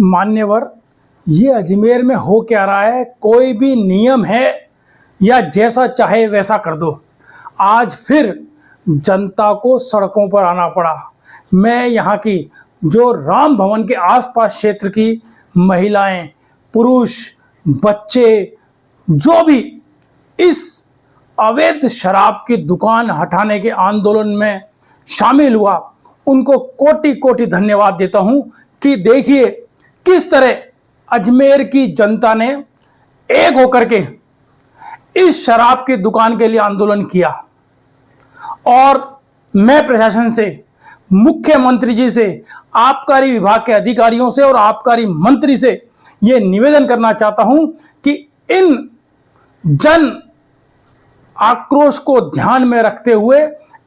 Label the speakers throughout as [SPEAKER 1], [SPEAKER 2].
[SPEAKER 1] मान्यवर, ये अजमेर में हो क्या रहा है? कोई भी नियम है या जैसा चाहे वैसा कर दो। आज फिर जनता को सड़कों पर आना पड़ा। मैं यहाँ की जो राम भवन के आसपास क्षेत्र की महिलाएं, पुरुष, बच्चे, जो भी इस अवैध शराब की दुकान हटाने के आंदोलन में शामिल हुआ, उनको कोटि कोटि धन्यवाद देता हूं कि देखिए किस तरह अजमेर की जनता ने एक होकर के इस शराब की दुकान के लिए आंदोलन किया। और मैं प्रशासन से, मुख्यमंत्री जी से, आबकारी विभाग के अधिकारियों से और आबकारी मंत्री से ये निवेदन करना चाहता हूं कि इन जन आक्रोश को ध्यान में रखते हुए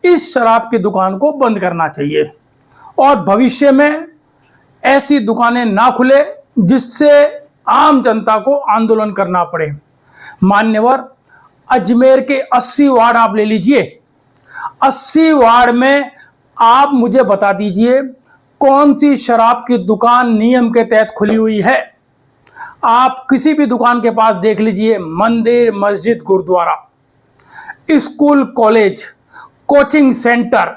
[SPEAKER 1] इस शराब की दुकान को बंद करना चाहिए और भविष्य में ऐसी दुकानें ना खुले जिससे आम जनता को आंदोलन करना पड़े। मान्यवर, अजमेर के 80 वार्ड आप ले लीजिए। 80 वार्ड में आप मुझे बता दीजिए कौन सी शराब की दुकान नियम के तहत खुली हुई है। आप किसी भी दुकान के पास देख लीजिए, मंदिर, मस्जिद, gurdwara, school, college, coaching centre,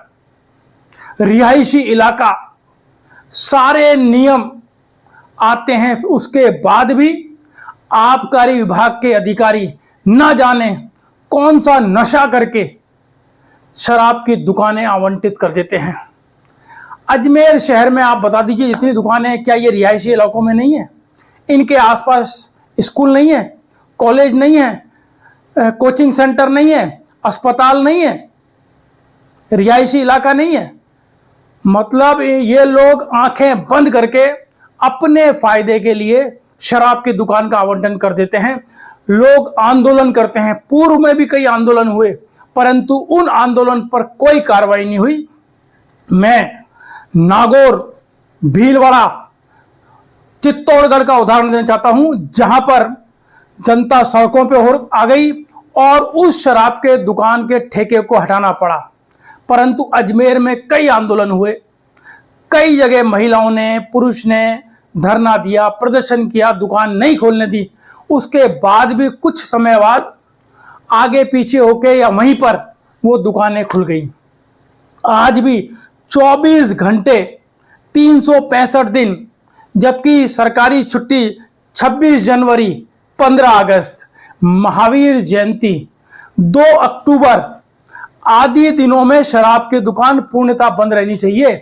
[SPEAKER 1] रिहायशी इलाका, सारे नियम आते हैं। उसके बाद भी आबकारी विभाग के अधिकारी न जाने कौन सा नशा करके शराब की दुकानें आवंटित कर देते हैं। अजमेर शहर में आप बता दीजिए जितनी दुकानें हैं, क्या ये रिहायशी इलाकों में नहीं है? इनके आसपास स्कूल नहीं है, कॉलेज नहीं है, कोचिंग सेंटर नहीं है, अस्पताल नहीं है, रिहायशी इलाका नहीं है। मतलब ये लोग आंखें बंद करके अपने फायदे के लिए शराब की दुकान का आवंटन कर देते हैं। लोग आंदोलन करते हैं, पूर्व में भी कई आंदोलन हुए, परंतु उन आंदोलन पर कोई कार्रवाई नहीं हुई। मैं नागौर, भीलवाड़ा, चित्तौड़गढ़ का उदाहरण देना चाहता हूं, जहां पर जनता सड़कों पर आ गई और उस शराब के दुकान के ठेके को हटाना पड़ा। परंतु अजमेर में कई आंदोलन हुए, कई जगह महिलाओं ने, पुरुष ने धरना दिया, प्रदर्शन किया, दुकान नहीं खोलने दी। उसके बाद भी कुछ समय बाद आगे पीछे होके या वहीं पर वो दुकानें खुल गई। आज भी 24 घंटे 365 दिन, जबकि सरकारी छुट्टी 26 जनवरी, 15 अगस्त, महावीर जयंती, 2 अक्टूबर आदि दिनों में शराब की दुकान पूर्णतः बंद रहनी चाहिए।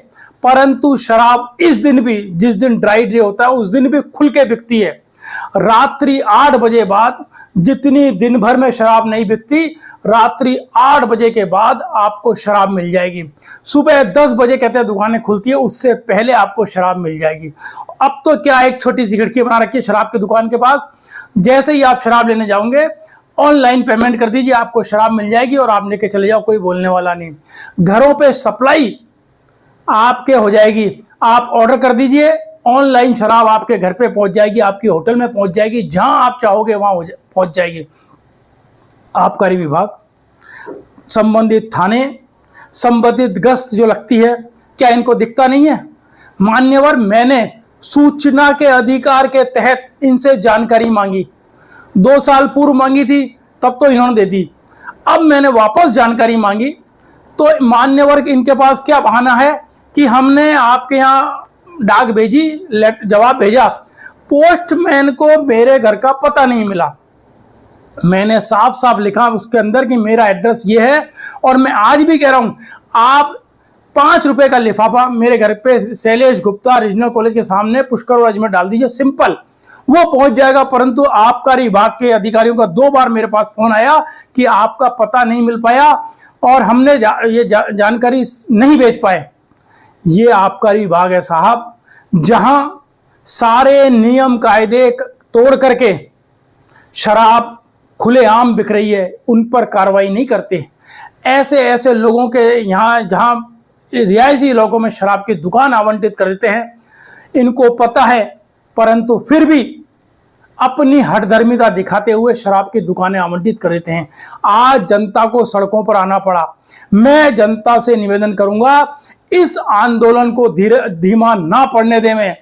[SPEAKER 1] परंतु शराब इस दिन भी, जिस दिन ड्राई डे होता है, उस दिन भी खुल के बिकती है। रात्रि 8 बजे बाद, जितनी दिन भर में शराब नहीं बिकती, रात्रि 8 बजे के बाद आपको शराब मिल जाएगी। सुबह 10 बजे कहते हैं दुकानें खुलती है, उससे पहले आपको शराब मिल जाएगी। अब तो क्या, एक छोटी सी खिड़की बना रखी है शराब की दुकान के पास, जैसे ही आप शराब लेने जाओगे ऑनलाइन पेमेंट कर दीजिए, आपको शराब मिल जाएगी और आप लेके चले जाओ, कोई बोलने वाला नहीं। घरों पे सप्लाई आपके हो जाएगी, आप ऑर्डर कर दीजिए, ऑनलाइन शराब आपके घर पे पहुंच जाएगी, आपकी होटल में पहुंच जाएगी, जहां आप चाहोगे वहां पहुंच जाएगी। आबकारी विभाग, संबंधित थाने, संबंधित गश्त जो लगती है, क्या इनको दिखता नहीं है? मान्यवर, मैंने सूचना के अधिकार के तहत इनसे जानकारी मांगी, 2 साल पूर्व मांगी थी, तब तो इन्होंने दे दी। अब मैंने वापस जानकारी मांगी तो मान्यवर इनके पास क्या बहाना है कि हमने आपके यहाँ डाक भेजी, जवाब भेजा, पोस्टमैन को मेरे घर का पता नहीं मिला। मैंने साफ साफ लिखा उसके अंदर कि मेरा एड्रेस ये है, और मैं आज भी कह रहा हूं, आप 5 रुपए का लिफाफा मेरे घर पे शैलेश गुप्ता रीजनल कॉलेज के सामने पुष्कर रोड में डाल दीजिए, सिंपल, वो पहुंच जाएगा। परंतु आबकारी विभाग के अधिकारियों का 2 बार मेरे पास फोन आया कि आपका पता नहीं मिल पाया और हमने ये जानकारी नहीं भेज पाए। ये आबकारी विभाग है साहब, जहां सारे नियम कायदे तोड़ करके शराब खुलेआम बिक रही है, उन पर कार्रवाई नहीं करते। ऐसे ऐसे लोगों के यहाँ जहां रिहायशी इलाकों में शराब की दुकान आवंटित कर देते हैं, इनको पता है, परंतु फिर भी अपनी हठधर्मिता दिखाते हुए शराब की दुकानें आवंटित कर देते हैं। आज जनता को सड़कों पर आना पड़ा। मैं जनता से निवेदन करूंगा, इस आंदोलन को धीमा ना पड़ने दें।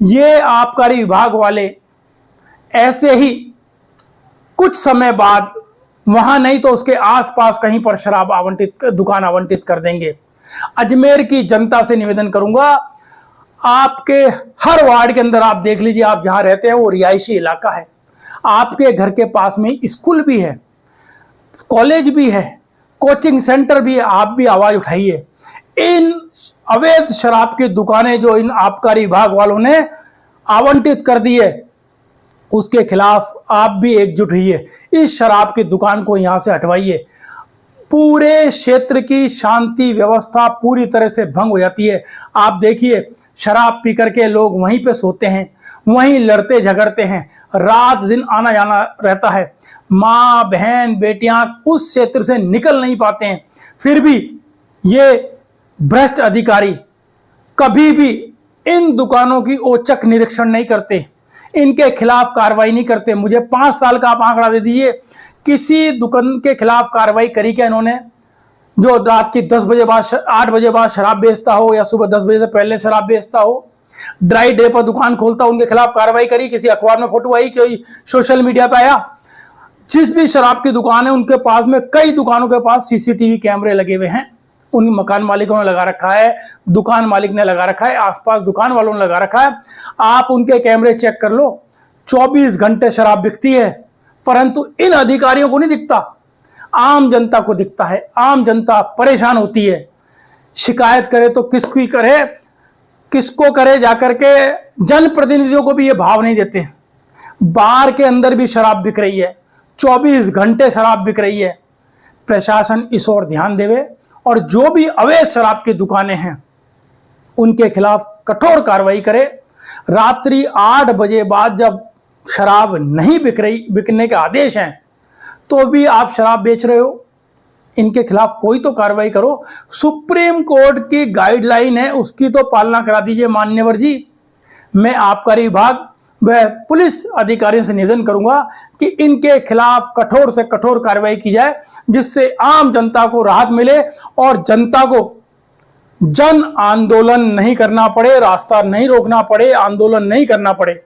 [SPEAKER 1] ये आबकारी विभाग वाले ऐसे ही कुछ समय बाद वहां नहीं तो उसके आसपास कहीं पर शराब दुकान आवंटित कर देंगे। अजमेर की जनता से निवेदन करूंगा, आपके हर वार्ड के अंदर आप देख लीजिए, आप जहां रहते हैं वो रिहायशी इलाका है, आपके घर के पास में स्कूल भी है, कॉलेज भी है, कोचिंग सेंटर भी है। आप भी आवाज उठाइए। इन अवैध शराब की दुकानें जो इन आबकारी विभाग वालों ने आवंटित कर दी है, उसके खिलाफ आप भी एकजुट होइए। इस शराब की दुकान को यहां से हटवाइए। पूरे क्षेत्र की शांति व्यवस्था पूरी तरह से भंग हो जाती है। आप देखिए, शराब पी करके लोग वहीं पे सोते हैं, वहीं लड़ते झगड़ते हैं, रात दिन आना जाना रहता है। माँ बहन बेटियां उस क्षेत्र से निकल नहीं पाते हैं। फिर भी ये भ्रष्ट अधिकारी कभी भी इन दुकानों की औचक निरीक्षण नहीं करते, इनके खिलाफ कार्रवाई नहीं करते। मुझे 5 साल का आप आंकड़ा दे दीजिए, किसी दुकान के खिलाफ कार्रवाई करी क्या इन्होंने? जो रात की 10 बजे बाद 8 बजे बाद शराब बेचता हो या सुबह 10 बजे से पहले शराब बेचता हो, ड्राई डे पर दुकान खोलता हो, उनके खिलाफ कार्रवाई करी? किसी अखबार में फोटो आई, कोई सोशल मीडिया पे आया? जिस भी शराब की दुकान है उनके पास में, कई दुकानों के पास सीसीटीवी कैमरे लगे हुए हैं। उन मकान मालिकों ने लगा रखा है, दुकान मालिक ने लगा रखा है, आसपास दुकान वालों ने लगा रखा है। आप उनके कैमरे चेक कर लो, 24 घंटे शराब बिकती है, परंतु इन अधिकारियों को नहीं दिखता, आम जनता को दिखता है। आम जनता परेशान होती है। शिकायत करे तो किसकी करे, किसको करे जाकर के? जनप्रतिनिधियों को भी ये भाव नहीं देते। बार के अंदर भी शराब बिक रही है, 24 घंटे शराब बिक रही है। प्रशासन इस ओर ध्यान देवे और जो भी अवैध शराब की दुकानें हैं उनके खिलाफ कठोर कार्रवाई करे। रात्रि 8 बजे बाद जब शराब नहीं बिकने के आदेश हैं तो भी आप शराब बेच रहे हो, इनके खिलाफ कोई तो कार्रवाई करो। सुप्रीम कोर्ट की गाइडलाइन है, उसकी तो पालना करा दीजिए मान्यवर जी। मैं आबकारी विभाग व पुलिस अधिकारियों से निवेदन करूंगा कि इनके खिलाफ कठोर से कठोर कार्रवाई की जाए, जिससे आम जनता को राहत मिले और जनता को जन आंदोलन नहीं करना पड़े, रास्ता नहीं रोकना पड़े, आंदोलन नहीं करना पड़े।